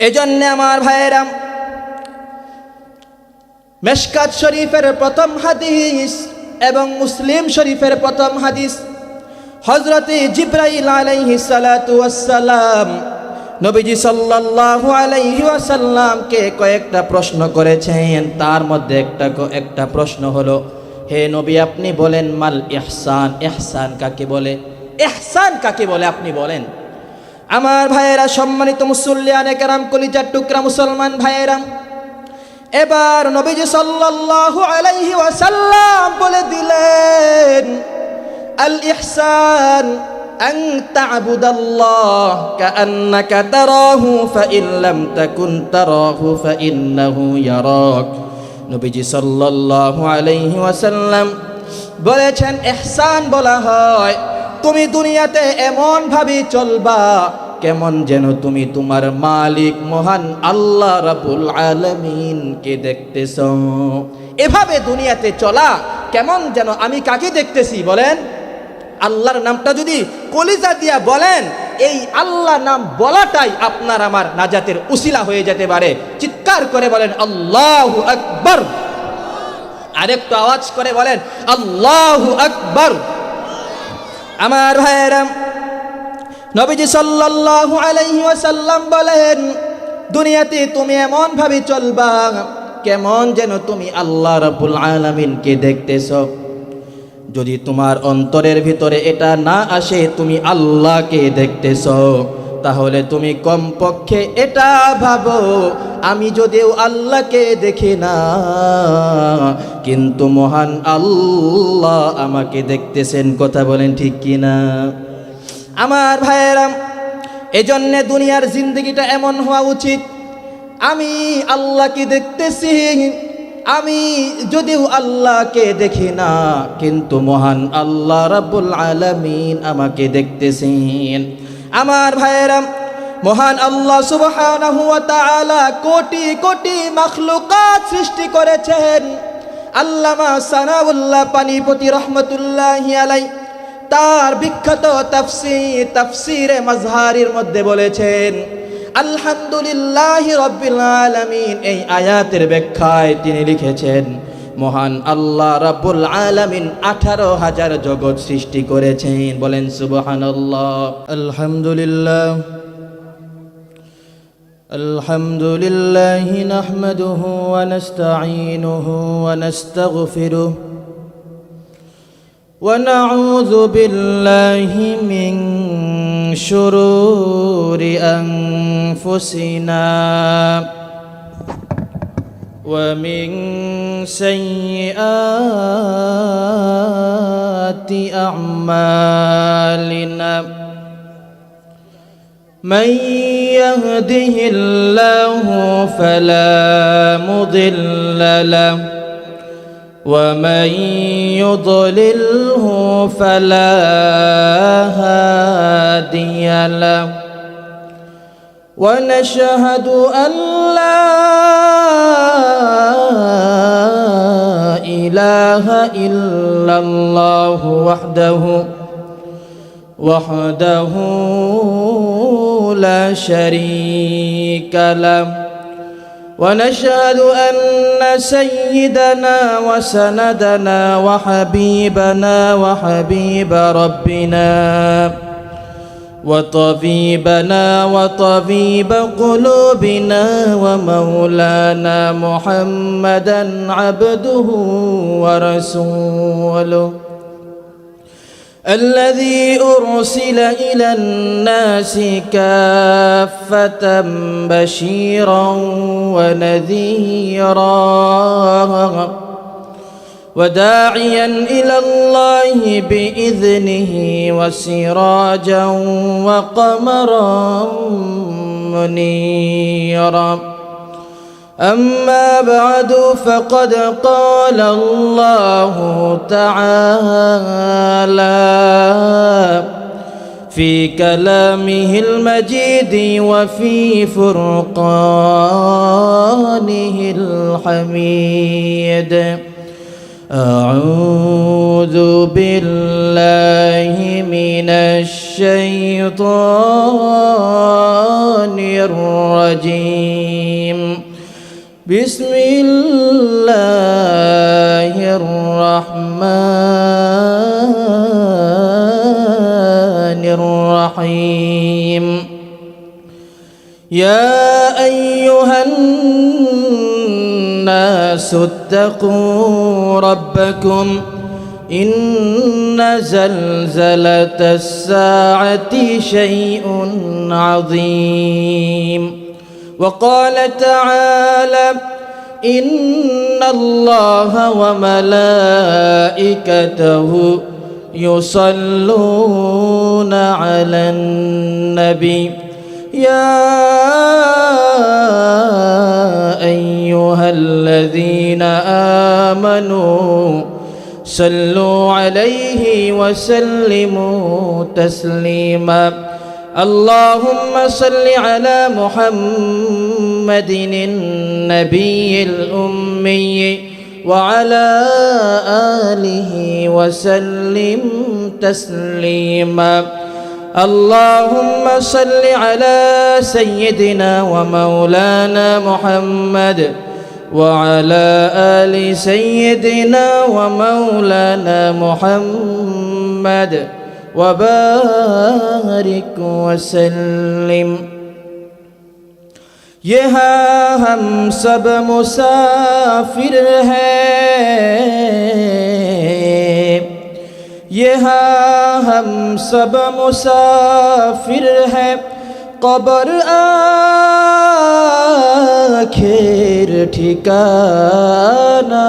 এজন্য আমার ভাইয়েরা, মিশকাত শরীফের প্রথম হাদিস এবং মুসলিম শরীফের প্রথম হাদিস, হযরতে জিবরাইল আলাইহিস সালাতু ওয়াস সালাম নবীজি সাল্লাল্লাহু আলাইহি ওয়াসাল্লামকে কয়েকটা প্রশ্ন করেছেন। তার মধ্যে একটা প্রশ্ন হলো, হে নবী আপনি বলেন মাল ইহসান, ইহসান কাকে বলে? ইহসান কাকে বলে আপনি বলেন। আমার ভাইয়েরা, সম্মানিত মুসল্লিয়ানে কেরাম, কলিজার টুকরা মুসলমান ভাইয়েরা, এবার নবীজি সাল্লাল্লাহু আলাইহি ওয়াসাল্লাম বলে দিলেন, আল ইহসান আন তা'বুদাল্লাহ কাআন্নাকা তারাহু ফাইন লাম তাকুন তারাহু ফাইন্নাহু ইয়ারাক। নবীজি সাল্লাল্লাহু আলাইহি ওয়াসাল্লাম বলেছেন, ইহসান বলা হয় তুমি দুনিয়াতে এমন ভাবে চলবা কেমন যেন তুমি তোমার মালিক মহান আল্লাহ রাব্বুল আলামিনকে দেখতেছ। এভাবে দুনিয়াতে চলা কেমন যেন আমি কাকে দেখতেছি বলেন? আল্লাহর নামটা যদি কলিজা দিয়া বলেন, এই আল্লাহ নাম বলাটাই আপনার আমার নাজাতের উসিলা হয়ে যেতে পারে। চিৎকার করে বলেন আল্লাহু আকবার। আরেকটু আওয়াজ করে বলেন আল্লাহু আকবার। আমার ভাইয়েরা, নবীজি সাল্লাল্লাহু আলাইহি ওয়াসাল্লাম বলেন, দুনিয়াতে তুমি এমন ভাবে চলবা কেমন যেন তুমি আল্লাহ রাব্বুল আলামিনকে দেখতেছ। যদি তোমার অন্তরের ভিতরে এটা না আসে তুমি আল্লাহকে দেখতেছ, তাহলে তুমি কমপক্ষে এটা ভাবো, আমি যদিও আল্লাহকে দেখি না কিন্তু মহান আল্লাহ আমাকে দেখতেছেন। কথা বলেন ঠিক কিনা? আমার ভাইয়েরা, এজন্য দুনিয়ার জিন্দগিটা এমন হওয়া উচিত, আমি আল্লাহকে দেখতেছি, আমি যদিও আল্লাহকে দেখি না কিন্তু মহান আল্লাহ রাব্বুল আলামিন আমাকে দেখতেছেন। আমার ভাইয়েরা, মহান আল্লাহ সুবহানাহু ওয়া তাআলা কোটি কোটি মাখলুকাত সৃষ্টি করেছেন। আল্লামা সানাউল্লাহ পানিপতি রহমতুল্লাহি আলাইহি তার বিখ্যাত তাফসীরে মাজহারির মধ্যে বলেছেন, আলহামদুলিল্লাহি রাব্বিল আলামিন। এই আয়াতের ব্যাখ্যায় তিনি লিখেছেন, মহান আল্লাহ রাব্বুল আলামিন 18,000 জগৎ সৃষ্টি করেছেন। বলেন সুবহানাল্লাহ। আলহামদুলিল্লাহ আলহামদুলিল্লাহি নাহমাদুহু ওয়া নাস্তাঈনুহু ওয়া নাস্তাগফিরুহু ওয়া নাউযু বিল্লাহি মিন শুরুরি আনফুসিনা ওয়া মিন সাইয়্যাতি আ'মালিনা। من يهده الله فلا مضل له ومن يضلله فلا هادي له ونشهد أن لا إله إلا الله وحده لا شريك له ونشهد أن سيدنا وسندنا وحبيبنا وحبيب ربنا وطبيبنا وطبيب قلوبنا ومولانا محمدا عبده ورسوله الذي أرسل إلى الناس كافة بشيرا ونذيرا وداعيا إلى الله بإذنه وسراجا وقمرا منيرا. أما بعد فقد قال الله تعالى في كلامه المجيد وفي فرقانه الحميد أعوذ بالله من الشيطان الرجيم بسم الله الرحمن الرحيم يا أيها الناس اتقوا ربكم إن زلزلة الساعة شيء عظيم وقال تعالى إن الله وملائكته يصلون على النبي يا أيها الذين آمنوا صلوا عليه وسلموا تسليما اللهم صل على محمد النبي الأمي وعلى آله وسلم تسليما اللهم صل على سيدنا ومولانا محمد وعلى آل سيدنا ومولانا محمد وبارك وسلم यहाँ हम सब मुसाफिर हैं यहाँ हम सब मुसाफिर हैं कब्र आखिर ठिकाना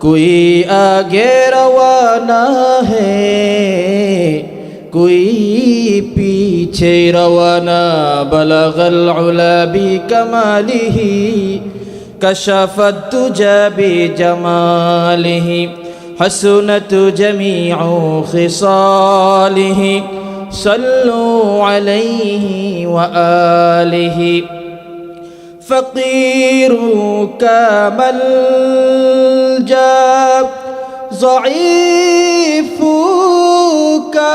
कोई आगे रवाना है कोई पीछे रवाना बलगल उला बिकमालिही कशफत तुजा बिजमालिही हसनत जमीउ खिसालिही सल्लु अलैहि व आलिही फ़क़ीरु का मल्जा ज़ईफ़ु का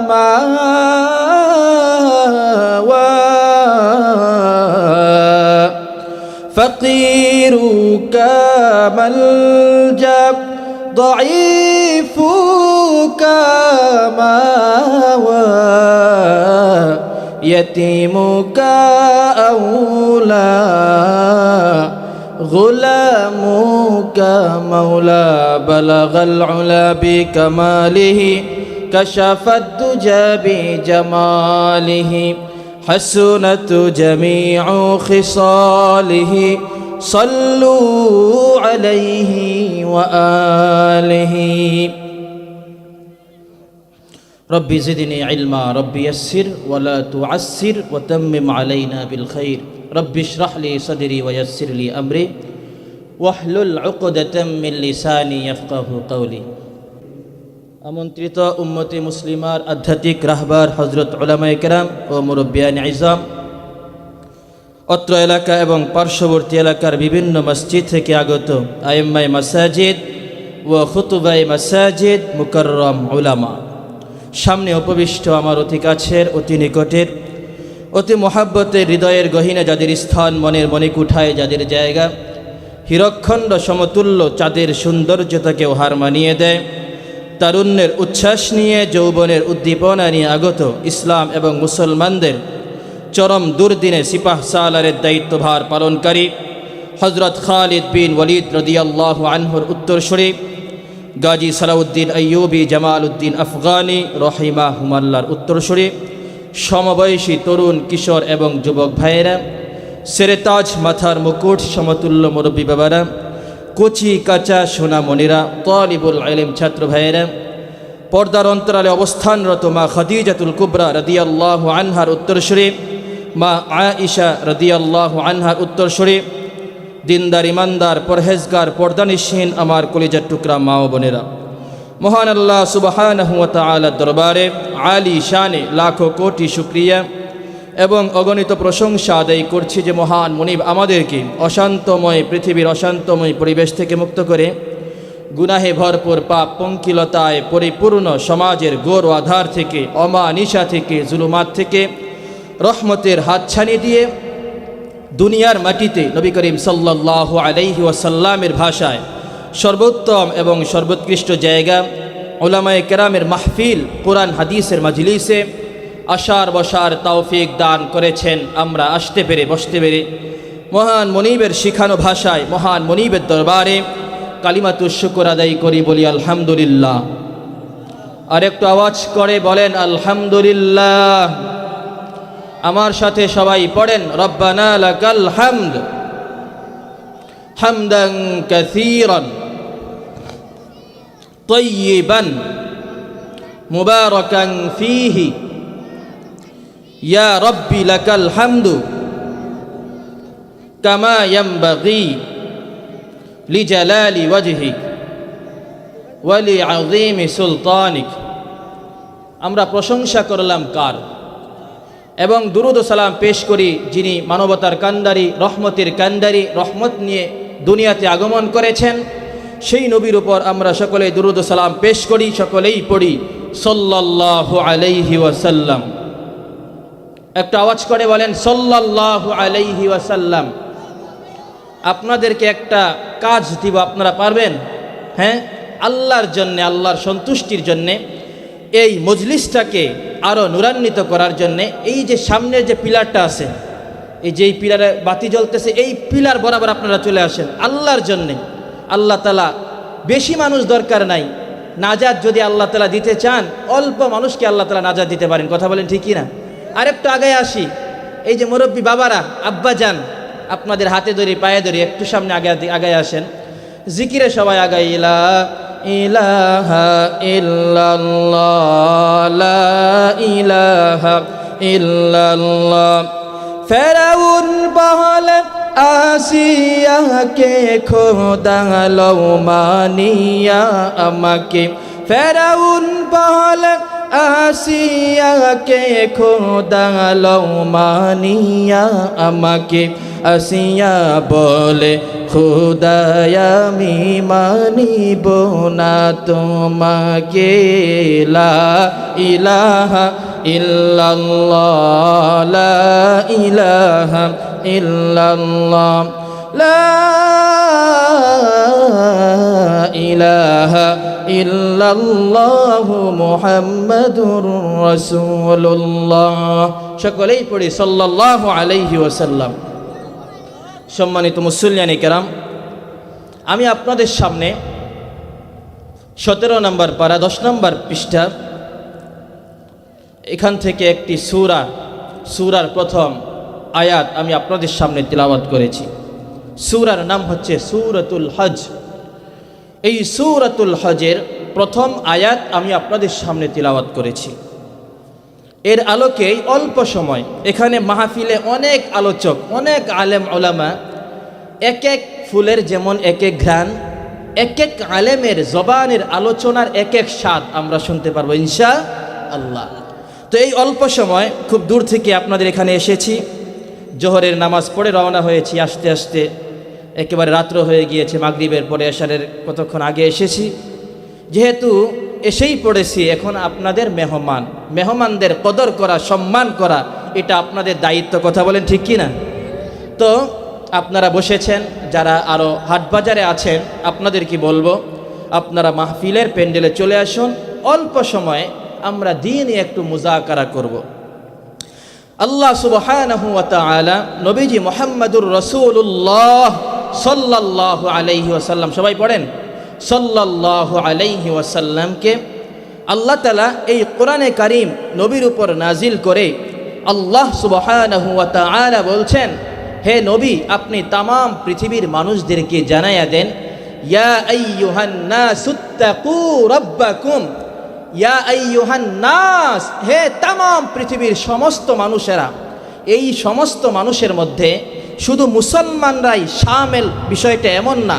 मावा फ़क़ीरु का मल्जा ज़ईफ़ु का मावा यतीमु का औला गुलामु का मौला बलगल उला बिकमालिही कशफत दुजा बिजमालिही हसनत जमीउ खिसालिही सल्लु अलैहि व आलिही रब्बी ज़िदनी इल्मा रब्बी यस्सिर वला तुअस्सिर वतम्मिम अलैना बिल खैर रब्बी इश्रह ली सदरी व यस्सिर ली अमरी वाहलुल उक़दतम मिन लिसानी यफ़क़हु क़ौली আমন্ত্রিত উম্মতে মুসলিমার আধ্যাত্মিক রাহবার হযরত উলামায়ে কেরাম ও মুরব্বিয়ানে ইজাম অত্র এলাকা এবং পার্শ্ববর্তী এলাকার বিভিন্ন মসজিদ থেকে আগত আইম্মায়ে মাসাজিদ ও খুতুবায়ে মাসাজিদ মুকাররম উলামা সামনে উপবিষ্ট আমার অতি কাছের অতি নিকটের অতি মহাব্বতের হৃদয়ের গহীনে যাদের স্থান মনের মণিকুঠায় যাদের জায়গা হীরকখণ্ড সমতুল্য চাঁদের সৌন্দর্যতাকেও হার মানিয়ে দেয় তারুণ্যের উচ্ছ্বাস নিয়ে যৌবনের উদ্দীপনা নিয়ে আগত ইসলাম এবং মুসলমানদের চরম দুর্দিনে সিপাহ সালারের দায়িত্বভার পালনকারী হযরত খালিদ বিন ওয়ালিদ রাদিয়াল্লাহু আনহুর উত্তরসূরি গাজী সালাউদ্দিন আইয়ুবী জামাল উদ্দিন আফগানি রহিমাহুমাল্লাহর উত্তরসূরি সমবয়সী তরুণ কিশোর এবং যুবক ভাইয়েরা সেরেতাজ মাথার মুকুট সমতুল্য মুরব্বী বাবারা কচি কাঁচা সোনামণিরা তালিবুল ইলম ছাত্র ভাইয়েরা পর্দার অন্তরালে অবস্থানরত মা খাদিজাতুল কুবরা রাদিয়াল্লাহু আনহার উত্তরসূরি মা আয়েশা রাদিয়াল্লাহু আনহার উত্তরসূরি দিনদার ইমানদার পরহেজগার পর্দানিসীন আমার কলিজার টুকরা মা ও বোনেরা মহান আল্লাহ সুবহানাহু ওয়া তাআলার দরবারে আলী শানে লাখো কোটি শুকরিয়া এবং অগণিত প্রশংসা আদায় করছি যে মহান মুনিব আমাদেরকে অশান্তময় পৃথিবীর অশান্তময় পরিবেশ থেকে মুক্ত করে গুনাহে ভরপুর পাপ পঙ্কিলতায় পরিপূর্ণ সমাজের গোর আধার থেকে অমানিশা থেকে জুলুমাত থেকে রহমতের হাতছানি দিয়ে দুনিয়ার মাটিতে নবী করিম সাল্লাল্লাহু আলাইহি ওয়াসাল্লামের ভাষায় সর্বোত্তম এবং সর্বোৎকৃষ্ট জায়গা উলামায়ে কেরামের মাহফিল কোরআন হাদিসের মাজলিসে আসার বসার তৌফিক দান করেছেন। আমরা আসতে পেরে বসতে পেরে মহান মনিবের শিখানো ভাষায় মহান মনিবের দরবারে কালিমাতুশ শুকর আদায় করি, বলি আলহামদুলিল্লাহ। আর একটু আওয়াজ করে বলেন আলহামদুলিল্লাহ। আমার সাথে সবাই পড়েন রব্বানা লাকাল হামদ হামদান কাসীরান তাইয়িবান মুবারাকান ফীহি ইয়া রব্বি লাকাল হামদু কামা ইয়ানবাগী লিজালালি ওয়াজহিক ওয়া লিআযীমি সুলতানিক। আমরা প্রশংসা করলাম কার এবং দুরুদ ও সালাম পেশ করি যিনি মানবতার কান্ডারি, রহমতের কান্ডারি, রহমত নিয়ে দুনিয়াতে আগমন করেছেন সেই নবীর উপর আমরা সকলেই দুরুদ ও সালাম পেশ করি, সকলেই পড়ি সাল্লাল্লাহু আলাইহি ওয়াসাল্লাম। একটা আওয়াজ করে বলেন সাল্লাল্লাহু আলাইহি ওয়াসাল্লাম। আপনাদেরকে একটা কাজ দিব, আপনারা পারবেন? হ্যাঁ, আল্লাহর জন্যে, আল্লাহর সন্তুষ্টির জন্যে এই মজলিসটাকে আরও নূরান্বিত করার জন্যে এই যে সামনের যে পিলারটা আছে, এই যে পিলারে বাতি জ্বলতেছে, এই পিলার বরাবর আপনারা চলে আসেন আল্লাহর জন্যে। আল্লাহ তাআলা বেশি মানুষ দরকার নাই, নাজাত যদি আল্লাহ তাআলা দিতে চান অল্প মানুষকে আল্লাহ তাআলা নাজাত দিতে পারেন। কথা বলেন ঠিকই না? আরেকটু আগে আসি, এই যে মুরব্বী বাবারা, আব্বা যান, আপনাদের হাতে ধরি পায়ে ধরি একটু সামনে আগে আসেন। জিকিরে সবাই আগাইলা ইলাহা ইল্লাল্লাহ লা ইলাহা ইল্লাল্লাহ। ফেরাউন বলে আসিয়াকে খোদা লও মানিয়া আমাকে। ফেরাউন বলে আসিয়াকে খোদা লও মানিয়া আমাকে। আসিয়া বলে খোদায়া আমি মানিব না তোমাকে। লা ইলাহা ইল্লাল্লাহ লা ইলাহা ইল্লাল্লাহ লা ইলাহা ইল্লাল্লাহু মুহাম্মাদুর রাসূলুল্লাহ। সকলেই পড়ি সাল্লাল্লাহু আলাইহি ওয়াসাল্লাম। সম্মানিত মুসল্লিয়ানে কেরাম, আমি আপনাদের সামনে 17 নম্বর পারা 10 নম্বর পৃষ্ঠা এখান থেকে একটি সূরার প্রথম আয়াত আমি আপনাদের সামনে তিলাওয়াত করেছি। সূরার নাম হচ্ছে সূরাতুল হজ। এই সূরাতুল হজের প্রথম আয়াত আমি আপনাদের সামনে তিলাওয়াত করেছি। এর আলোকেই অল্প সময় এখানে মাহফিলে অনেক আলোচক, অনেক আলেম ওলামা, এক এক ফুলের যেমন এক এক ঘ্রাণ, এক এক আলেমের জবানের আলোচনার এক এক স্বাদ আমরা শুনতে পারবো ইনশাআল্লাহ। তো এই অল্প সময় খুব দূর থেকে আপনাদের এখানে এসেছি, জোহরের নামাজ পড়ে রওনা হয়েছি, আস্তে আস্তে একেবারে রাত্র হয়ে গিয়েছে, মাগরিবের পরে এশারের কতক্ষণ আগে এসেছি। যেহেতু এসেই পড়েছি, এখন আপনাদের মেহমানদের কদর করা, সম্মান করা এটা আপনাদের দায়িত্ব। কথা বলেন ঠিক কি না? তো আপনারা বসেছেন, যারা আরও হাটবাজারে আছেন আপনাদের কি বলবো, আপনারা মাহফিলের প্যান্ডেলে চলে আসুন। অল্প সময়ে আমরা দিনই একটু মুজাকারা করব। আল্লাহ সুবহানাহু ওয়া তাআলা নবীজি মুহাম্মাদুর রাসূলুল্লাহ সাল্লাল্লাহু আলাইহি ওয়াসাল্লাম, সবাই পড়েন সাল্লাল্লাহু আলাইহি ওয়াসাল্লামকে আল্লাহ তাআলা এই কোরআনে কারীম নবীর উপর নাজিল করে আল্লাহ সুবহানাহু ওয়া তাআলা বলছেন, হে নবী, আপনি তামাম পৃথিবীর মানুষদেরকে জানায়া দেন, ইয়া আইয়ুহান নাসুত্তাকু রাব্বাকুম। ইয়া আইয়ুহান নাস, হে তামাম পৃথিবীর সমস্ত মানুষেরা। এই সমস্ত মানুষের মধ্যে শুধু মুসলমানরাই শামিল বিষয়টা এমন না।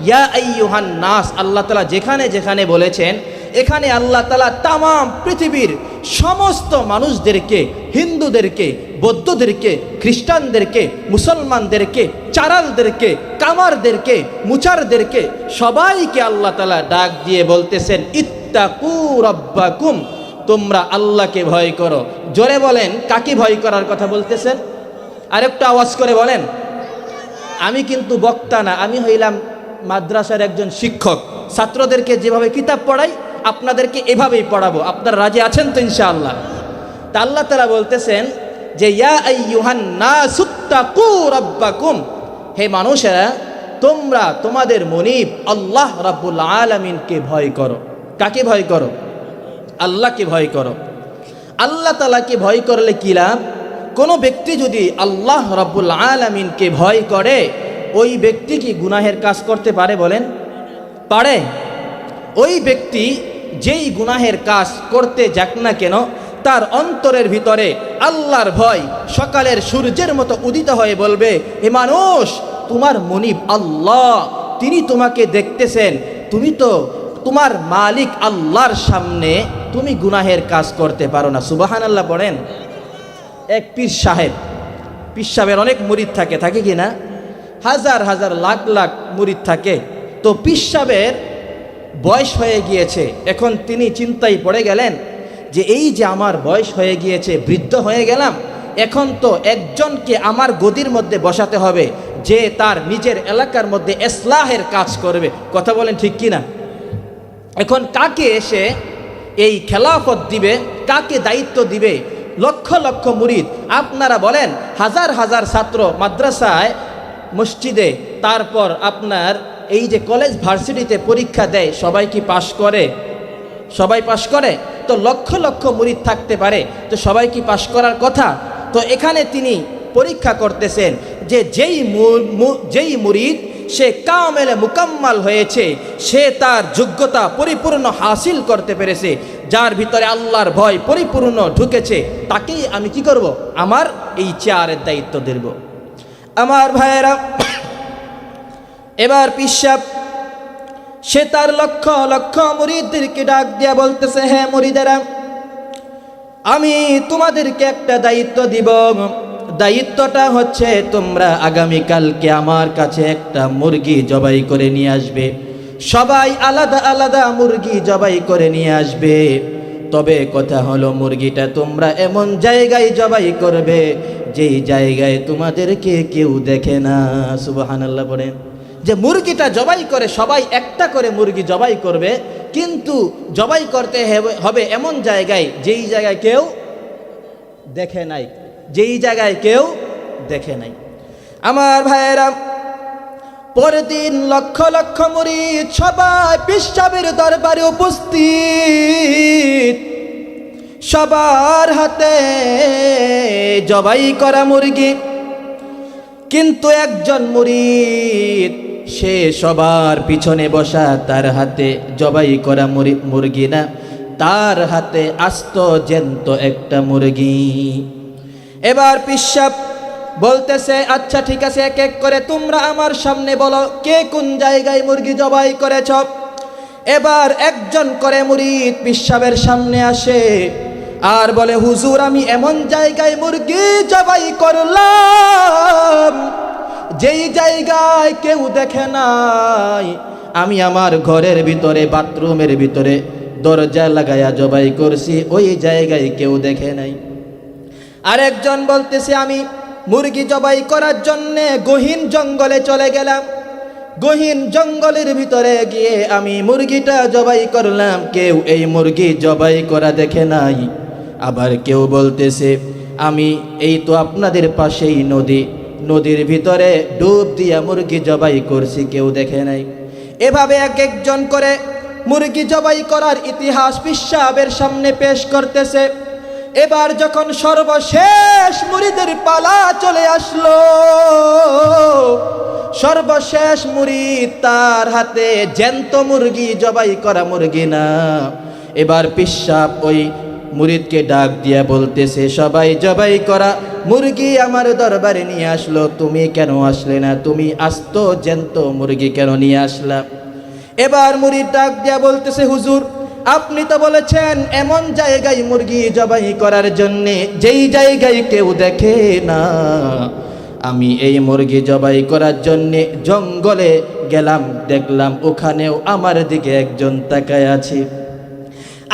ইয়া আইয়ুহান নাস, আল্লাহ তাআলা যেখানে যেখানে বলেছেন এখানে আল্লাহ তাআলা তামাম পৃথিবীর সমস্ত মানুষদেরকে, হিন্দুদেরকে, বৌদ্ধদেরকে, খ্রিস্টানদেরকে, মুসলমানদেরকে, চারালদেরকে, কামারদেরকে, মুচারদেরকে সবাইকে আল্লাহ তাআলা ডাক দিয়ে বলতেছেন, ইত্তাকু রাব্বাকুম, তোমরা আল্লাহকে ভয় করো। জোরে বলেন, কাকে ভয় করার কথা বলতেছেন? আরেকটু আওয়াজ করে বলেন। আমি কিন্তু বক্তা না, আমি হইলাম মাদ্রাসার একজন শিক্ষক। ছাত্রদেরকে যেভাবে কিতাব পড়াই আপনাদেরকে এভাবেই পড়াবো। আপনারা রাজি আছেন তো ইনশাআল্লাহ? তা আল্লাহ তাআলা বলতেছেন যে ইয়া আইয়ুহান নাসুত্তাকু রাব্বাকুম, হে মানুষেরা তোমরা তোমাদের মনিব আল্লাহ রাব্বুল আলামিনকে ভয় করো। কাকে ভয় করো? আল্লাহকে ভয় করো। আল্লাহ তাআলাকে ভয় করলে কি লাভ? কোনো ব্যক্তি যদি আল্লাহ রাব্বুল আলামিনকে ভয় করে, ওই ব্যক্তি কি গুনাহের কাজ করতে পারে বলেন? পারে? ওই ব্যক্তি যেই গুনাহের কাজ করতে যাক না কেন, তার অন্তরের ভিতরে আল্লাহর ভয় সকালের সূর্যের মতো উদিত হয়ে বলবে, হে মানুষ, তোমার মনিব আল্লাহ, তিনি তোমাকে দেখতেছেন, তুমি তো তোমার মালিক আল্লাহর সামনে তুমি গুনাহের কাজ করতে পারো না। সুবহানাল্লাহ পড়েন। এক পীর সাহেবের অনেক মুরিদ থাকে কি না? হাজার হাজার লাখ লাখ মুরিদ থাকে। তো পীর সাহেবের বয়স হয়ে গিয়েছে, এখন তিনি চিন্তায় পড়ে গেলেন যে এই যে আমার বয়স হয়ে গিয়েছে, বৃদ্ধ হয়ে গেলাম, এখন তো একজনকে আমার গদির মধ্যে বসাতে হবে যে তার নিজের এলাকার মধ্যে ইসলাহের কাজ করবে। কথা বলেন ঠিক কি না? এখন কাকে এসে এই খেলাফত দিবে, কাকে দায়িত্ব দিবে? লক্ষ লক্ষ মুরিদ, আপনারা বলেন, হাজার হাজার ছাত্র মাদ্রাসায়, মসজিদে, তারপর আপনার এই যে কলেজ ভার্সিটিতে পরীক্ষা দেয়, সবাই কি পাশ করে? সবাই পাশ করে? তো লক্ষ লক্ষ মুরিদ থাকতে পারে, তো সবাই কি পাশ করার কথা? তো এখানে তিনি পরীক্ষা করতেছেন যে যেই মুরিদ সে কামেলে মুকাম্মাল হয়েছে, সে তার যোগ্যতা পরিপূর্ণ হাসিল করতে পেরেছে, যার ভিতরে আল্লাহর ভয় পরিপূর্ণ ঢুকেছে, তাকেই আমি কি করব? আমার এই চেয়ারের দায়িত্ব দেব। আমার ভাইয়েরা, এবার পীর সাহেব সে তার লক্ষ লক্ষ মুরিদদেরকে ডাক দিয়া বলতেছে, হে মুরিদেরা, আমি তোমাদেরকে একটা দায়িত্ব দিব। দায়িত্বটা হচ্ছে তোমরা আগামীকালকে আমার কাছে একটা মুরগি জবাই করে নিয়ে আসবে। সবাই আলাদা আলাদা মুরগি জবাই করে নিয়ে আসবে। তবে কথা হলো, মুরগিটা তোমরা এমন জায়গায় জবাই করবে যেই জায়গায় তোমাদেরকে কেউ দেখে না। সুবহানাল্লাহ বলেন। যে মুরগিটা জবাই করে সবাই একটা করে মুরগি জবাই করবে, কিন্তু জবাই করতে হবে এমন জায়গায় যেই জায়গায় কেউ দেখে নাই, যেই জায়গায় কেউ দেখে নাই। আমার ভাইয়েরা, পরের দিন লক্ষ লক্ষ মুরিদ সবাই পীর সাহেবের দরবারে উপস্থিত। সবার হাতে জবাই করা মুরগি, কিন্তু একজন মুরিদ সে সবার পিছনে বসা, তার হাতে জবাই করা মুরগি না, তার হাতে আস্ত জ্যান্ত একটা মুরগি। এবার পীর সাহেব বলতেছে, আচ্ছা ঠিক আছে, এক এক করে তোমরা আমার সামনে বলো কে কোন জায়গায় মুরগি জবাই করেছ। এবার একজন করে মুরিদ পীর সাহেবের সামনে আসে আর বলে, হুজুর, আমি এমন জায়গায় মুরগি জবাই করলাম যেই জায়গায় কেউ দেখে নাই। আমি আমার ঘরের ভিতরে, বাথরুমের ভিতরে দরজা লাগায়া জবাই করছি, ওই জায়গায় কেউ দেখে নাই। আরেকজন বলতেছে, আমি মুরগি জবাই করার জন্যে গহীন জঙ্গলে চলে গেলাম, গহীন জঙ্গলের ভিতরে গিয়ে আমি মুরগিটা জবাই করলাম, কেউ এই মুরগি জবাই করা দেখে নাই। আবার কেউ বলতেছে, আমি এই তো আপনাদের পাশেই নদী, নদীর ভিতরে ডুব দিয়া মুরগি জবাই করছি, কেউ দেখে নাই। এভাবে এক একজন করে মুরগি জবাই করার ইতিহাস পীর সাহেবের সামনে পেশ করতেছে। এবার যখন সর্বশেষ মুরিদের পালা চলে আসলো, সর্বশেষ মুরিদ, তার হাতে জ্যান্ত মুরগি, জবাই করা মুরগি না। এবার পীর সাহেব ওই মুরিদকে ডাক দিয়া বলতেছে, সবাই জবাই করা মুরগি আমার দরবারে নিয়ে আসলো, তুমি কেন আসলে না? তুমি আস্ত জ্যান্ত মুরগি কেন নিয়ে আসলা? এবার মুরিদ ডাক দিয়া বলতেছে, হুজুর, আপনি তো বলেছেন এমন জায়গায় মুরগি জবাই করার জন্যে যেই জায়গায় কেউ দেখে না। আমি এই মুরগি জবাই করার জন্যে জঙ্গলে গেলাম, দেখলাম ওখানেও আমার দিকে একজন তাকায় আছে।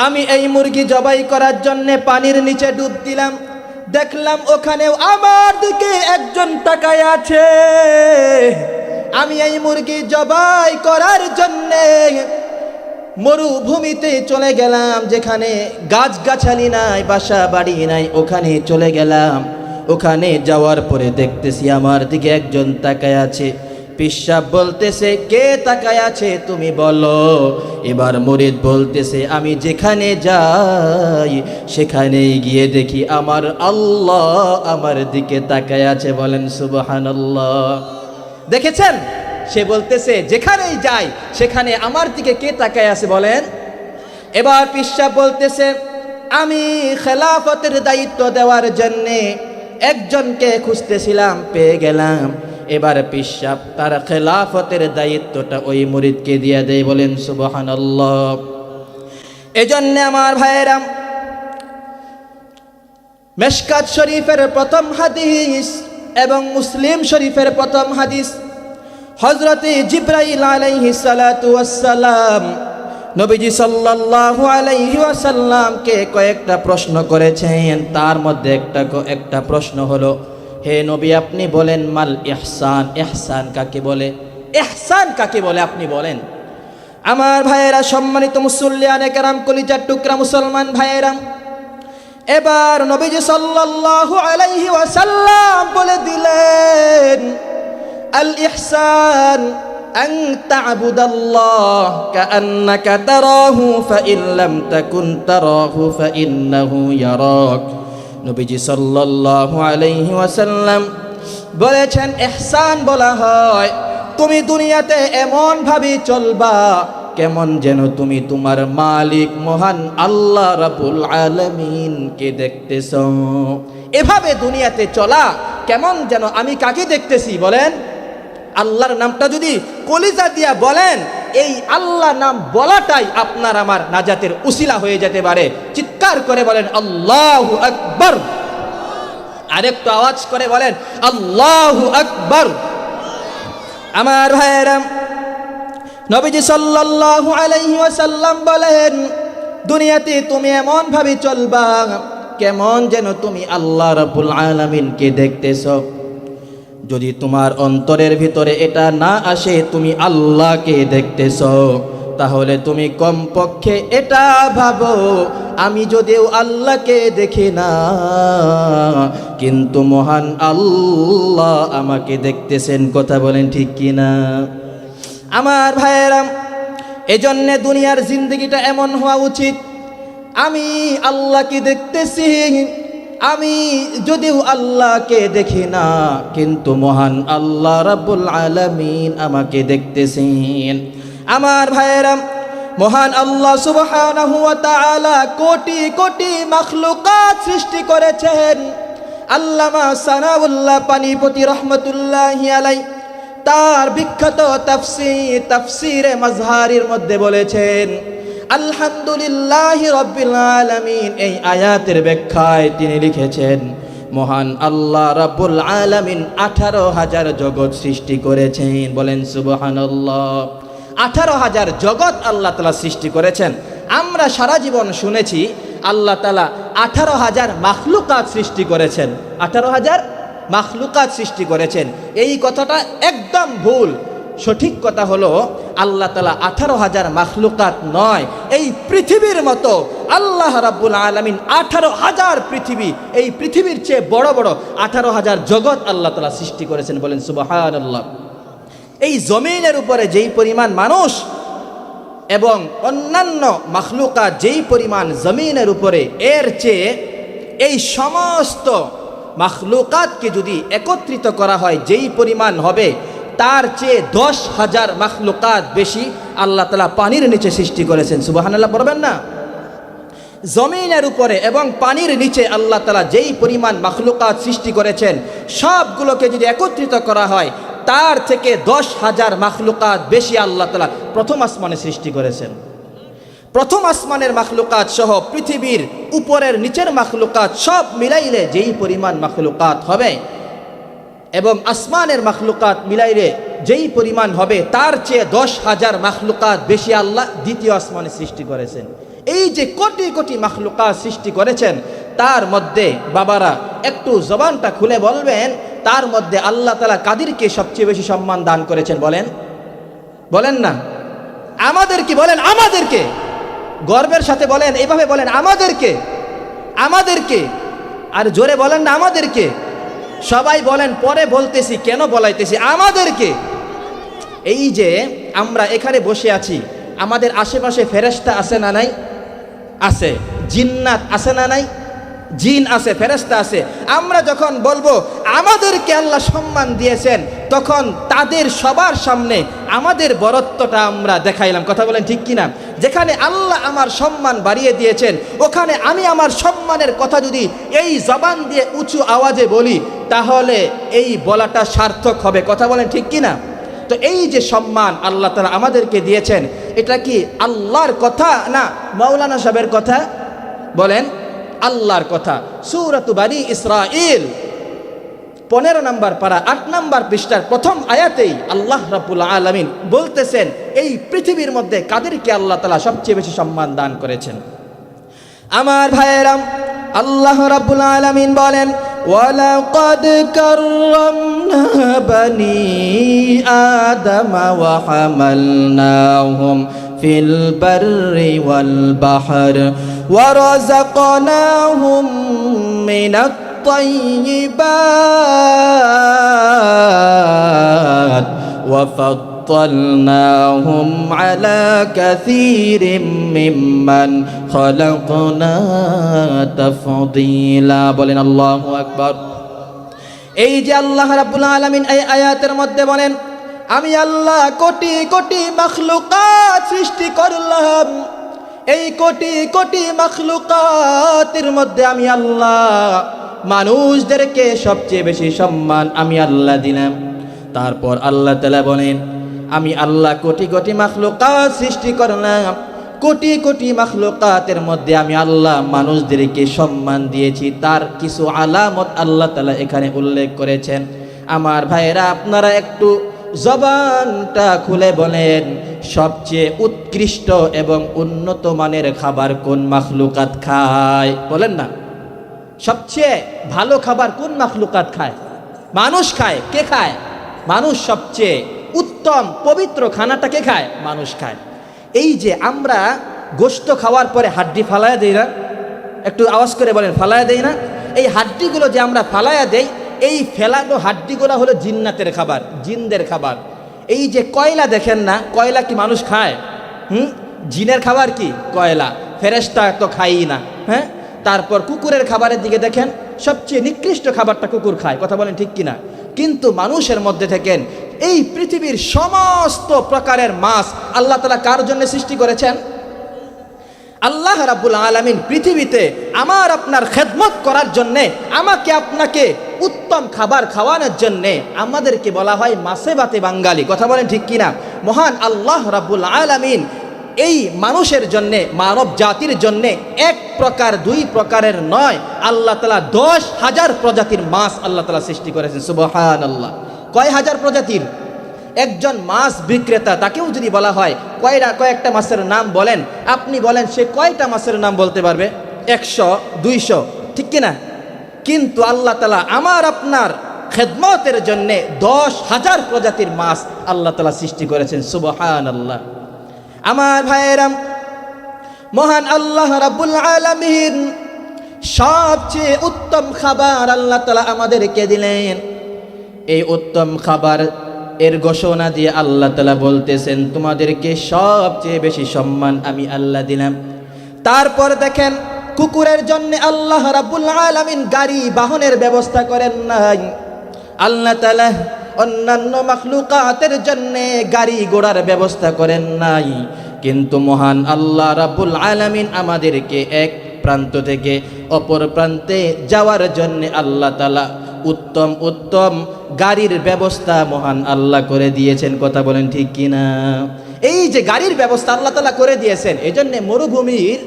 আমি এই মুরগি জবাই করার জন্যে পানির নিচে ডুব দিলাম, দেখলাম ওখানেও আমার দিকে একজন তাকায় আছে। আমি এই মুরগি জবাই করার জন্যে মরুভূমিতে চলে গেলাম, যেখানে গাছগাছালি নাই, বাসা বাড়ি নাই, ওখানে চলে গেলাম। ওখানে যাওয়ার পরে দেখতেছি আমার দিকে একজন তাকায় আছে। পিশাব বলতেছে, কে তাকায় আছে তুমি বলো। এবার মুরিদ বলতেছে, আমি যেখানে যাই সেখানেই গিয়ে দেখি আমার আল্লাহ আমার দিকে তাকায় আছে। বলেন সুবহানাল্লাহ। দেখেছেন, সে বলতেছে যেখানেই যাই সেখানে আমার দিকে কে তাকায় আছে বলেন। এবার পিশাব বলতেছে, আমি খেলাফতের দায়িত্ব দেওয়ার জন্যে একজনকে খুঁজতেছিলাম, পেয়ে গেলাম। এবার পিশাব তার খেলাফতের দায়িত্বটা ওই মুরিদকে দিয়ে দেয়। বলেন সুবহানাল্লাহ। এজন্য আমার ভাইয়েরা, মিশকাত শরীফের প্রথম হাদিস এবং মুসলিম শরীফের প্রথম হাদিস, হযরতে জিবরাইল আলাইহিস সালাতু ওয়াস সালাম নবীজি সাল্লাল্লাহু আলাইহি ওয়াসাল্লামকে কয়েকটা প্রশ্ন করেছেন। তার মধ্যে একটা প্রশ্ন হলো, হে নবী আপনি বলেন মাল ইহসান, ইহসান কাকে বলে? ইহসান কাকে বলে আপনি বলেন। আমার ভাইয়েরা, সম্মানিত মুসল্লিয়ানে কেরাম, কলিজার টুকরা মুসলমান ভাইয়েরা, এবার নবীজি সাল্লাল্লাহু আলাইহি ওয়াসাল্লাম বলে দিলেন, আল ইহসান আন তা'বুদাল্লাহ কাআন্নাকা তারাহু ফাইন লাম তাকুন তারাহু ফাইন্নাহু ইয়ারাক। নবীজি সাল্লাল্লাহু আলাইহি ওয়াসাল্লাম বলেছেন, ইহসান বলা হয় তুমি দুনিয়াতে এমন ভাবে চলবা কেমন যেন তুমি তোমার মালিক মহান আল্লাহ রাব্বুল আলামিনকে দেখতেছো। এভাবে দুনিয়াতে চলা কেমন যেন আমি কাকে দেখতেছি বলেন। আল্লাহর নামটা যদি কলিজা দিয়া বলেন, এই আল্লাহ নাম বলাটাই আপনার আমার নাজাতের উসিলা হয়ে যেতে পারে। চিৎকার করে বলেন আল্লাহু আকবার। আরেকটু আওয়াজ করে বলেন আল্লাহু আকবার। আমার ভাইয়েরা, নবীজি সাল্লাল্লাহু আলাইহি ওয়াসাল্লাম বলেন, দুনিয়াতে তুমি এমন ভাবে চলবা কেমন যেন তুমি আল্লাহ রাব্বুল আলামিনকে দেখতেছো। যদি তোমার অন্তরের ভিতরে এটা না আসে তুমি আল্লাহকে দেখতেছো, তাহলে তুমি কমপক্ষে এটা ভাবো, আমি যদিও আল্লাহকে দেখি না কিন্তু মহান আল্লাহ আমাকে দেখতেছেন। কথা বলেন ঠিক কিনা আমার ভাইয়েরা। এজন্য দুনিয়ার জিন্দগিটা এমন হওয়া উচিত, আমি আল্লাহকে দেখতেছি, আমি যদিও আল্লাহকে দেখি না কিন্তু মহান আল্লাহ রাব্বুল আলামিন আমাকে দেখতেছেন। আমার ভাইয়েরা, মহান আল্লাহ সুবহানাহু ওয়া তাআলা কোটি কোটি মাখলুকাত সৃষ্টি করেছেন। আল্লামা সানাউল্লাহ পানিপতি রহমতুল্লাহি আলাইহি তার বিখ্যাত তাফসীরে মাজহারির মধ্যে বলেছেন, আলহামদুলিল্লাহি রাব্বিল আলামিন। এই আয়াতের ব্যাখ্যায় তিনি লিখেছেন, মহান আল্লাহ রাব্বুল আলামিন 18,000 জগৎ সৃষ্টি করেছেন। বলেন সুবহানাল্লাহ। 18,000 জগৎ আল্লাহ তাআলা সৃষ্টি করেছেন। আমরা সারা জীবন শুনেছি আল্লাহ তাআলা 18,000 মাখলুকাত সৃষ্টি করেছেন। 18,000 মাখলুকাত সৃষ্টি করেছেন, এই কথাটা একদম ভুল। সঠিক কথা হলো আল্লাহ তাআলা 18,000 মাখলুকাত নয়, এই পৃথিবীর মতো আল্লাহ রাব্বুল আলামিন 18,000 পৃথিবী, এই পৃথিবীর চেয়ে বড় বড় 18,000 জগৎ আল্লাহ তাআলা সৃষ্টি করেছেন। বলেন সুবহানাল্লাহ। এই জমিনের উপরে যেই পরিমাণ মানুষ এবং অন্যান্য মাখলুকাত যেই পরিমাণ জমিনের উপরে, এর চেয়ে এই সমস্ত মাখলুকাতকে যদি একত্রিত করা হয় যেই পরিমাণ হবে, তার চেয়ে 10,000 মাখলুকাত বেশি আল্লাহ তাআলা পানির নিচে সৃষ্টি করেছেন। সুবহানাল্লাহ পড়বেন না? জমিনের উপরে এবং পানির নিচে আল্লাহ তাআলা যেই পরিমাণ মাখলুকাত সৃষ্টি করেছেন, সবগুলোকে যদি একত্রিত করা হয় তার থেকে 10,000 মাখলুকাত বেশি আল্লাহ তাআলা প্রথম আসমানে সৃষ্টি করেছেন। প্রথম আসমানের মাখলুকাত সহ পৃথিবীর উপরের নিচের মাখলুকাত সব মিলাইলে যেই পরিমাণ মাখলুকাত হবে এবং আসমানের মাখলুকাত মিলাইলে যেই পরিমাণ হবে তার চেয়ে 10,000 মাখলুকাত বেশি আল্লাহ দ্বিতীয় আসমানে সৃষ্টি করেছেন। এই যে কোটি কোটি মাখলুকাত সৃষ্টি করেছেন তার মধ্যে বাবারা একটু জবানটা খুলে বলবেন, তার মধ্যে আল্লাহ তাআলা কাদেরকে সবচেয়ে বেশি সম্মান দান করেছেন বলেন? বলেন না, আমাদেরকে বলেন, আমাদেরকে গর্বের সাথে বলেন, এইভাবে বলেন আমাদেরকে, আমাদেরকে, আর জোরে বলেন না আমাদেরকে, সবাই বলেন, পরে বলতেছি কেন বলাইতেছি, আমাদেরকে। এই যে আমরা এখানে বসে আছি, আমাদের আশেপাশে ফেরেশতা আছে না নাই? আছে। জিন্নাত আছে না নাই? জিন আছে, ফেরেশতা আছে। আমরা যখন বলবো আমাদেরকে আল্লাহ সম্মান দিয়েছেন, তখন তাদের সবার সামনে আমাদের বরত্বটা আমরা দেখাইলাম। কথা বলেন ঠিক কিনা? যেখানে আল্লাহ আমার সম্মান বাড়িয়ে দিয়েছেন, ওখানে আমি আমার সম্মানের কথা যদি এই জবান দিয়ে উঁচু আওয়াজে বলি, তাহলে এই বলাটা সার্থক হবে। কথা বলেন ঠিক কিনা? তো এই যে সম্মান আল্লাহ তাআলা আমাদেরকে দিয়েছেন, এটা কি আল্লাহর কথা না মাওলানা সাহেবের কথা? বলেন, আল্লাহর কথা। সূরাতু বানী ইসরাঈল 15 নম্বর পারা 8 নম্বর পৃষ্ঠার প্রথম আয়াতেই আল্লাহ রাব্বুল আলামিন বলতেছেন এই পৃথিবীর মধ্যে কাদেরকে আল্লাহ তাআলা সবচেয়ে বেশি সম্মান দান করেছেন। আমার ভাইয়েরা, আল্লাহ রাব্বুল আলামিন বলেন, ওয়ালাকাদ কাররামনা বানি আদামা ওয়া হামালনাহুম ফিল বাররি ওয়াল বাহর ওয়া রাযাকনাহুম মিনাত তাইয়্যিবাত ওয়া ফাদ্দালনাহুম আলা কাসীরিম মিম্মান খালাকনা তাফদীলা। বলেন আল্লাহু আকবার। এই যে আল্লাহ রাব্বুল আলামিন এই আয়াতের মধ্যে বলেন, আমি আল্লাহ কোটি কোটি মাখলুকাত সৃষ্টি করলাম, এই কোটি কোটি মাখলুকাতের মধ্যে আমি আল্লাহ মানুষদেরকে সবচেয়ে বেশি সম্মান আমি আল্লাহ দিলাম। তারপর আল্লাহ তাআলা বলেন, আমি আল্লাহ কোটি কোটি মাখলুকাত সৃষ্টি করলাম, কোটি কোটি মাখলুকাতের মধ্যে আমি আল্লাহ মানুষদেরকে সম্মান দিয়েছি। তার কিছু আলামত আল্লাহ তাআলা এখানে উল্লেখ করেছেন। আমার ভাইয়েরা, আপনারা একটু জবানটা খুলে বলেন, সবচেয়ে উৎকৃষ্ট এবং উন্নত মানের খাবার কোন মাখলুকাত খায়? বলেন না, সবচেয়ে ভালো খাবার কোন মাখলুকাত খায়? মানুষ খায়। কে খায়? মানুষ। সবচেয়ে উত্তম পবিত্র খানাটা কে খায়? মানুষ খায়। এই যে আমরা গোশত খাওয়ার পরে হাড্ডি ফালায়া দেই না, একটু আওয়াজ করে বলেন, ফালায়া দেই না? এই হাড্ডিগুলো যে আমরা ফালায়া দেই, এই ফেলানো হাড্ডিগুলো হলো জিন্নাতের খাবার, জিনদের খাবার। এই যে কয়লা দেখেন না, কয়লা কি মানুষ খায়? জিনের খাবার কি? কয়লা। ফেরেশতা তো খায়ই না। হ্যাঁ, তারপর কুকুরের খাবারের দিকে দেখেন, সবচেয়ে নিকৃষ্ট খাবারটা কুকুর খায়। কথা বলেন ঠিক কিনা? কিন্তু মানুষের মধ্যে থেকেন এই পৃথিবীর সমস্ত প্রকারের মাছ আল্লাহ তাআলা কার জন্য সৃষ্টি করেছেন? আল্লাহ রাব্বুল আলামিন পৃথিবীতে আমার আপনার খেদমত করার জন্যে, আমাকে আপনাকে উত্তম খাবার খাওয়ানোর জন্যে আমাদেরকে বলা হয় মাছে ভাতে বাঙালি। কথা বলেন ঠিক কিনা? মহান আল্লাহ রাব্বুল আলামিন এই মানুষের জন্যে, মানব জাতির জন্যে এক প্রকার দুই প্রকারের নয়, আল্লাহ তাআলা 10,000 প্রজাতির মাছ আল্লাহ তাআলা সৃষ্টি করেছেন। সুবহানাল্লাহ। কয় হাজার প্রজাতির? একজন মাছ বিক্রেতা, তাকেও যদি বলা হয় কয়েকটা মাছের নাম বলেন, আপনি বলেন, সে কয়টা মাছের নাম বলতে পারবে? 100, 200, ঠিক কিনা? কিন্তু আল্লাহ তাআলা আমার আপনার খেদমতের জন্যে 10,000 প্রজাতির মাছ আল্লাহ তাআলা সৃষ্টি করেছেন। সুবহানাল্লাহ। আমার ভাইয়েরা, মহান আল্লাহ রাব্বুল আলামিন সবচেয়ে উত্তম খাবার আল্লাহ তাআলা আমাদেরকে দিলেন। এই উত্তম খাবার এর ঘোষণা দিয়ে আল্লাহ তাআলা বলতেছেন, তোমাদেরকে সবচেয়ে বেশি সম্মান আমি আল্লাহ দিলাম। তারপর দেখেন, কুকুরের জন্য আল্লাহ রাব্বুল আলামিন গাড়ি বাহনের ব্যবস্থা করেন নাই। আল্লাহ তাআলা অন্যান্য মাখলুকাতের জন্য গাড়ি ঘোড়ার ব্যবস্থা করেন নাই, কিন্তু মহান আল্লাহ রাব্বুল আলামিন আমাদেরকে এক প্রান্ত থেকে অপর প্রান্তে যাওয়ার জন্য আল্লাহ তাআলা উত্তম উত্তম গাড়ির ব্যবস্থা মহান আল্লাহ করে দিয়েছেন। কথা বলেন ঠিক কিনা? এই যে গাড়ির ব্যবস্থা আল্লাহ তাআলা করে দিয়েছেন, এজন্য মরুভূমির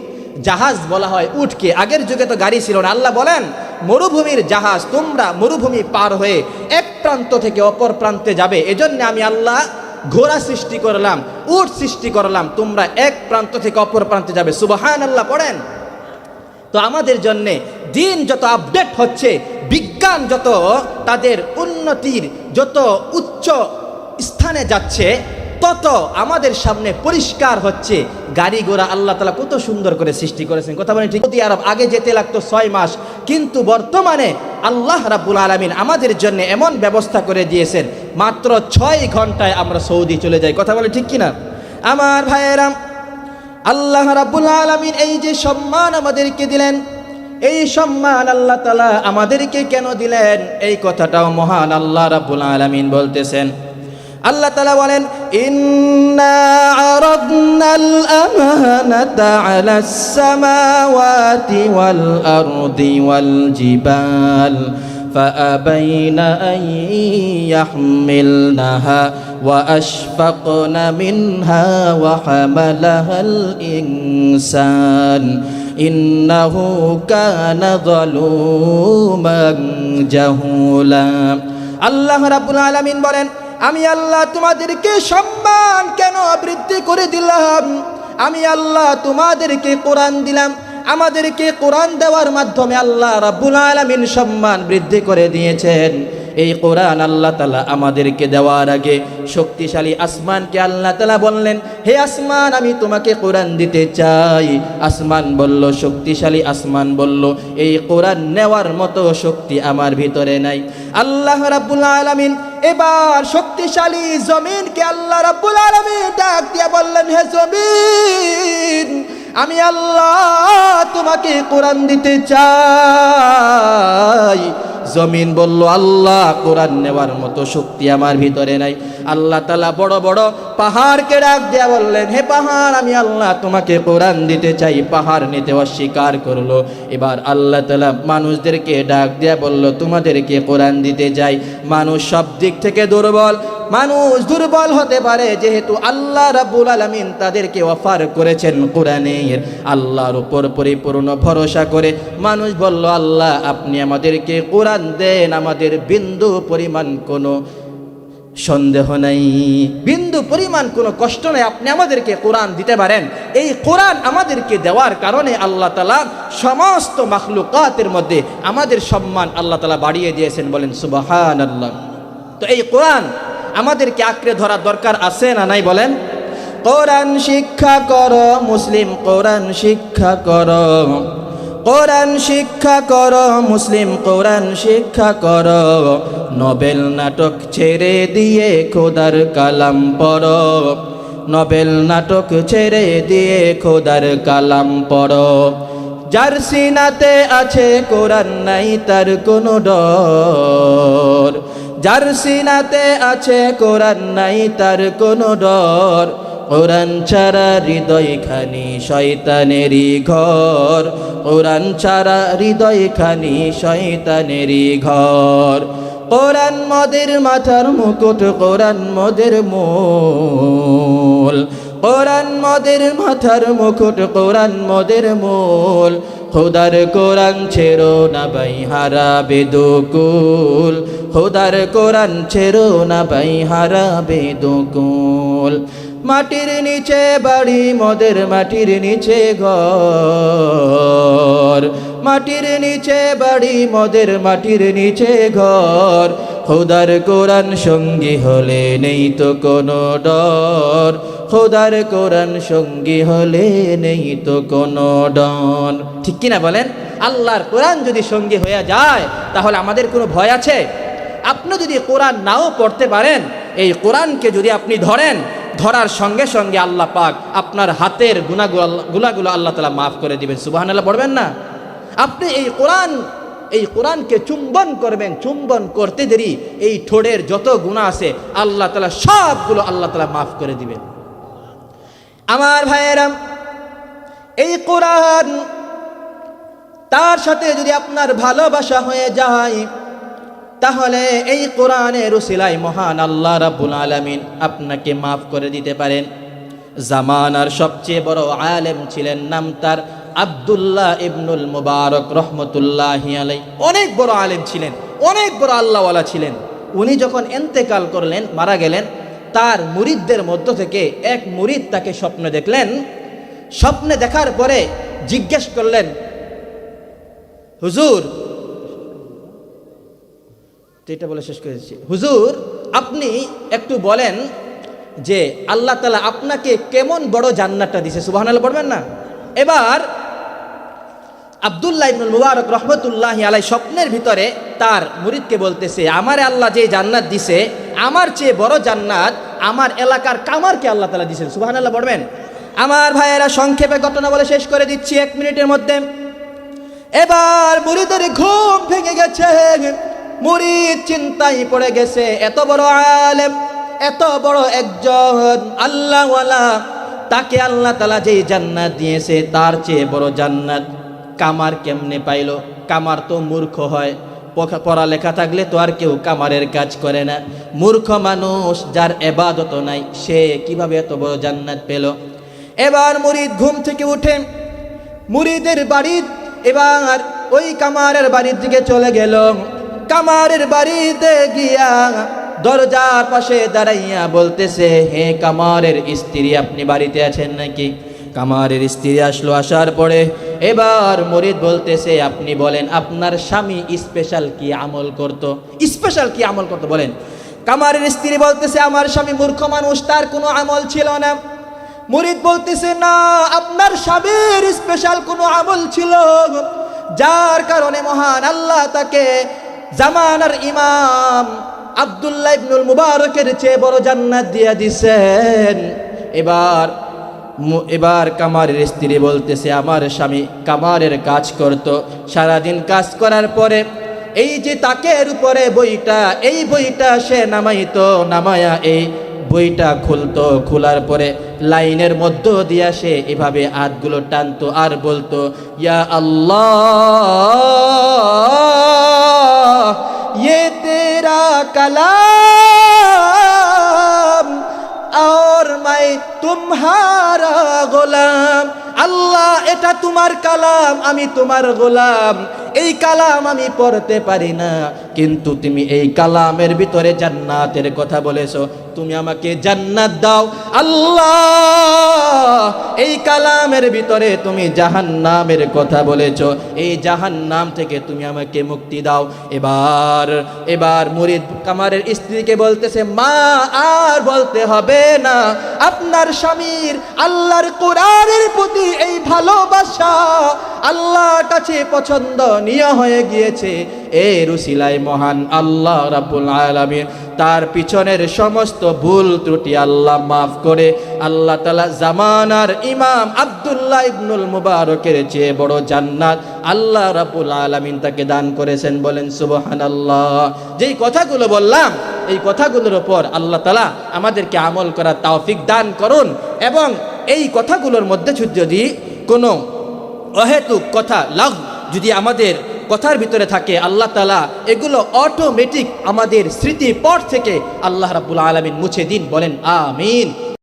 জাহাজ বলা হয় উটকে। আগের যুগে তো গাড়ি ছিল না। আল্লাহ বলেন মরুভূমির জাহাজ, তোমরা মরুভূমি পার হয়ে এক প্রান্ত থেকে অপর প্রান্তে যাবে, এজন্য আমি আল্লাহ ঘোড়া সৃষ্টি করলাম, উট সৃষ্টি করলাম, তোমরা এক প্রান্ত থেকে অপর প্রান্তে যাবে। সুবহানাল্লাহ পড়েন। তো আমাদের জন্যে দিন যত আপডেট হচ্ছে, বিজ্ঞান যত তাদের উন্নতির যত উচ্চ স্থানে যাচ্ছে, তত আমাদের সামনে পরিষ্কার হচ্ছে গাড়ি ঘোড়া আল্লাহ তাআলা কত সুন্দর করে সৃষ্টি করেছেন। কথা বলেন ঠিক? সৌদি আরব আগে যেতে লাগতো 6 মাস, কিন্তু বর্তমানে আল্লাহ রাব্বুল আলামিন আমাদের জন্য এমন ব্যবস্থা করে দিয়েছেন, মাত্র 6 ঘন্টায় আমরা সৌদি চলে যাই। কথা বলেন ঠিক কিনা আমার ভাইয়েরা? আল্লাহ রাব্বুল আলামিন এই যে সম্মান আমাদেরকে দিলেন, এই সম্মান আল্লাহ তাআলা আমাদেরকে কেন দিলেন, এই কথাটাও মহান আল্লাহ রাব্বুল আলামিন বলতেছেন। আল্লাহ তাআলা বলেন, ইন্না আরাদনাল আমানাতা আলাস সামাওয়াতি ওয়াল আরদি ওয়াল জিবাল فأبين أن يحملنها وأشفقن منها وحملها الإنسان إنه كان ظلوما جهولا আল্লাহ রাব্বুল আলামিন বলেন, আমি আল্লাহ তোমাদেরকে সম্মান কেন বৃদ্ধি করে দিলাম, আমি আল্লাহ তোমাদেরকে কোরআন দিলাম, আমাদেরকে কোরআন দেওয়ার মাধ্যমে আল্লাহ রাব্বুল আলামিন সম্মান বৃদ্ধি করে দিয়েছেন। এই কোরআন আল্লাহ তাআলা আমাদেরকে দেওয়ার আগে শক্তিশালী আসমানকে আল্লাহ তাআলা বললেন, হে আসমান আমি তোমাকে কোরআন দিতে চাই। আসমান বলল, শক্তিশালী আসমান বলল, এই কোরআন নেওয়ার মতো শক্তি আমার ভিতরে নাই। আল্লাহ রাব্বুল আলামিন এবার শক্তিশালী জমিনকে আল্লাহ রাব্বুল আলামিন ডাক দিয়ে বললেন, হে জমিন আমি আল্লাহ তোমাকে কোরআন দিতে চাই। জমিন বলল, আল্লাহ কোরআন নেওয়ার মতো শক্তি আমার ভিতরে নাই। আল্লাহ তাআলা বড় বড় পাহাড়কে ডাক দিয়া বললেন, হে পাহাড় আমি আল্লাহ তোমাকে কোরআন দিতে চাই। পাহাড় নিতে অস্বীকার করলো। এবার আল্লাহ তাআলা মানুষদেরকে ডাক দিয়া বলল, তোমাদেরকে কোরআন দিতে চাই। মানুষ সব দিক থেকে দুর্বল, মানুষ দুর্বল হতে পারে, যেহেতু আল্লাহ রাব্বুল আলামিন তাদেরকে অফার করেছেন কোরআনের, আল্লাহর উপর পরিপূর্ণ ভরসা করে মানুষ বলল, আল্লাহ আপনি আমাদেরকে কোরআন দেন, আমাদের বিন্দু পরিমাণ কোনো সন্দেহ নাই, বিন্দু পরিমাণ কোনো কষ্ট নেই, আপনি আমাদেরকে কোরআন দিতে পারেন। এই কোরআন আমাদেরকে দেওয়ার কারণে আল্লাহ তাআলা সমস্ত মাখলুকাতের মধ্যে আমাদের সম্মান আল্লাহ তাআলা বাড়িয়ে দিয়েছেন। বলেন সুবহানাল্লাহ। তো এই কোরআন আমাদেরকে আঁকড়ে ধরার দরকার আছে না নাই? বলেন। কোরআন শিক্ষা করো মুসলিম, কোরআন শিক্ষা করো, কোরআন শিক্ষা করো মুসলিম, কোরআন শিক্ষা করো। নোবেল নাটক ছেড়ে দিয়ে খোদার কালাম পড়ো, নোবেল নাটক ছেড়ে দিয়ে খোদার কালাম পড়ো। যার সিনাতে আছে কোরআন নাই তার কোনো ডর, যার সিনাতে আছে কোরআন নাই তার কোনো ডর। কোরআন ছাড়া হৃদয়খানি শয়তানেরই ঘর, কোরআন ছাড়া হৃদয়খানি শয়তানেরই ঘর। কোরআন মোদের মাথার মুকুট, কোরআন মোদের মূল, কোরআন মোদের মাথার মুকুট, কোরআন মোদের মূল। খোদার কোরআন ছেড়ো না ভাই হারাবে দুকুল, খোদার কোরআন ছেড়ো না ভাই হারাবে দুকুল। মাটির নিচে বাড়ি মোদের, মাটির নিচে ঘর, মাটির নিচে বাড়ি মোদের, মাটির নিচে ঘর। খোদার কোরআন সঙ্গী হলে নেই তো কোনো ডর, খোদার কোরআন সঙ্গী হলে নেই তো কোনো ডর। ঠিক কিনা বলেন? আল্লাহর কোরআন যদি সঙ্গী হয়ে যায় তাহলে আমাদের কোনো ভয় আছে? আপনি যদি কোরআন নাও পড়তে পারেন, এই কোরআনকে যদি আপনি ধরেন, ধরার সঙ্গে সঙ্গে আল্লাহ পাক আপনার হাতের গুনাহগুলো আল্লাহ তাআলা মাফ করে দিবেন। সুবহানাল্লাহ পড়বেন না? আপনি এই কোরআনকে চুম্বন করবেন, চুম্বন করতে দেরি এই ঠোঁটের যত গুনাহ আছে আল্লাহ তাআলা সবগুলো আল্লাহ তাআলা মাফ করে দিবেন। আমার ভাইয়েরা, এই কোরআন তার সাথে যদি আপনার ভালোবাসা হয়ে যায় তাহলে এই কোরআনের উসিলায় মহান আল্লাহ রাব্বুল আলামিন আপনাকে মাফ করে দিতে পারেন। জামানার সবচেয়ে বড় আলেম ছিলেন, নাম তার আব্দুল্লাহ ইবনুল মুবারক রহমতুল্লাহি আলাই। অনেক বড় আলেম ছিলেন, অনেক বড় আল্লাহওয়ালা ছিলেন। উনি যখন ইন্তেকাল করলেন, মারা গেলেন, তার মুরিদদের মধ্য থেকে এক মুরিদ তাকে স্বপ্নে দেখলেন। স্বপ্নে দেখার পরে জিজ্ঞেস করলেন, হুজুর, এটা বলে শেষ করেছি, হুজুর আপনি একটু বলেন যে আল্লাহ তাআলা আপনাকে কেমন বড় জান্নাতটা দিয়েছে, সুবহানাল্লাহ পড়বেন না? এবার আব্দুল্লাহ ইবনুল মুবারক রহমতুল্লাহি আলাই স্বপ্নের ভিতরে তার মুরিদকে বলতেছে, আমারে আল্লাহ যে জান্নাত দিছে, আমার চেয়ে বড় জান্নাত আমার এলাকার কামারকে আল্লাহ তাআলা দিয়েছেন, সুবহানাল্লাহ পড়বেন? আমার ভাইয়েরা, সংক্ষেপে ঘটনা বলে শেষ করে দিচ্ছি 1 মিনিটের মধ্যে। এবার মুরিদের ঘুম ভেঙে গেছে, মুরিদ চিন্তায় পড়ে গেছে। এত বড় আলেম, এত বড় একজন আল্লাহওয়ালা, তাকে আল্লাহ তাআলা যেই জান্নাত দিয়েছে তার চেয়ে বড় জান্নাত কামার কেমনে পাইল? কামার তো মূর্খ হয়, পড়ালেখা থাকলে তো আর কেউ কামারের কাজ করে না। মূর্খ মানুষ, যার ইবাদত নাই, সে কিভাবে এত বড় জান্নাত পেল? এবার মুরিদ ঘুম থেকে উঠে মুরিদের বাড়ি, এবার ওই কামারের বাড়ির দিকে চলে গেল। কামারের বাড়িতে গিয়া দরজার পাশে দাঁড়াইয়া বলতেছে, হে কামারের স্ত্রী, আপনি বাড়িতে আছেন নাকি? কামারের স্ত্রী আসলো। আসার পরে এবার মুরিদ বলতেছে, আপনি বলেন আপনার স্বামী স্পেশাল কি আমল করত? স্পেশাল কি আমল করতো বলেন? কামারের স্ত্রী বলতেছে, আমার স্বামী মূর্খ মানুষ, তার কোনো আমল ছিল না। মুরিদ বলতেছে, না, আপনার স্বামীর স্পেশাল কোনো আমল ছিল, যার কারণে মহান আল্লাহ তাকে জামানার ইমাম আব্দুল্লাহ ইবনুল মুবারকের চেয়ে বড় জান্নাত দিয়ে দিছেন। এবার কামারের স্ত্রী বলতেছে, আমার স্বামী কামারের কাজ করত, সারাদিন কাজ করার পরে এই যে তাকের উপরে বইটা, এই বইটা সে নামাইতো, নামায়া এই বইটা খুলতো, খোলার পরে লাইনের মধ্য দিয়া সে এভাবে হাতগুলো টানতো আর বলতো, ইয়া আল্লাহ, ये तेरा कलाम और मैं तुम्हारा গোলাম। আল্লাহ, এটা তোমার কালাম, আমি তোমার গোলাম। এই কালাম আমি পড়তে পারি না, কিন্তু তুমি এই কালামের ভিতরে জান্নাতের কথা বলেছো, তুমি আমাকে জান্নাত দাও। আল্লাহ, এই কালামের ভিতরে তুমি জাহান্নামের কথা বলেছো, এই জাহান্নাম থেকে তুমি আমাকে মুক্তি দাও। এবার মুরিদ কামারের স্ত্রীকে বলতেছে, মা, আর বলতে হবে না, আপনার স্বামীর আল্লাহর কোরআনের প্রতি এই ভালোবাসা আল্লাহর কাছে পছন্দনীয় হয়ে গিয়েছে। এর উসিলায় মহান আল্লাহ রাব্বুল আলামিন তার পিছনের সমস্ত ভুল ত্রুটি আল্লাহ মাফ করে আল্লাহ তাআলা জামানার ইমাম আব্দুল্লাহ ইবনুল মুবারকের চেয়ে বড় জান্নাত আল্লাহ রাব্বুল আলামিন তাকে দান করেছেন। বলেন সুবহানাল্লাহ। যেই কথাগুলো বললাম, এই কথাগুলোর উপর আল্লাহ তাআলা আমাদেরকে আমল করার তৌফিক দান করুন, এবং এই কথাগুলোর মধ্যে যদি কোনো অহেতুক কথা যদি আমাদের কথার ভিতরে থাকে, আল্লাহ তাআলা এগুলো অটোমেটিক আমাদের স্মৃতিপট থেকে আল্লাহ রাব্বুল আলামিন মুছে দিন। বলেন আমিন।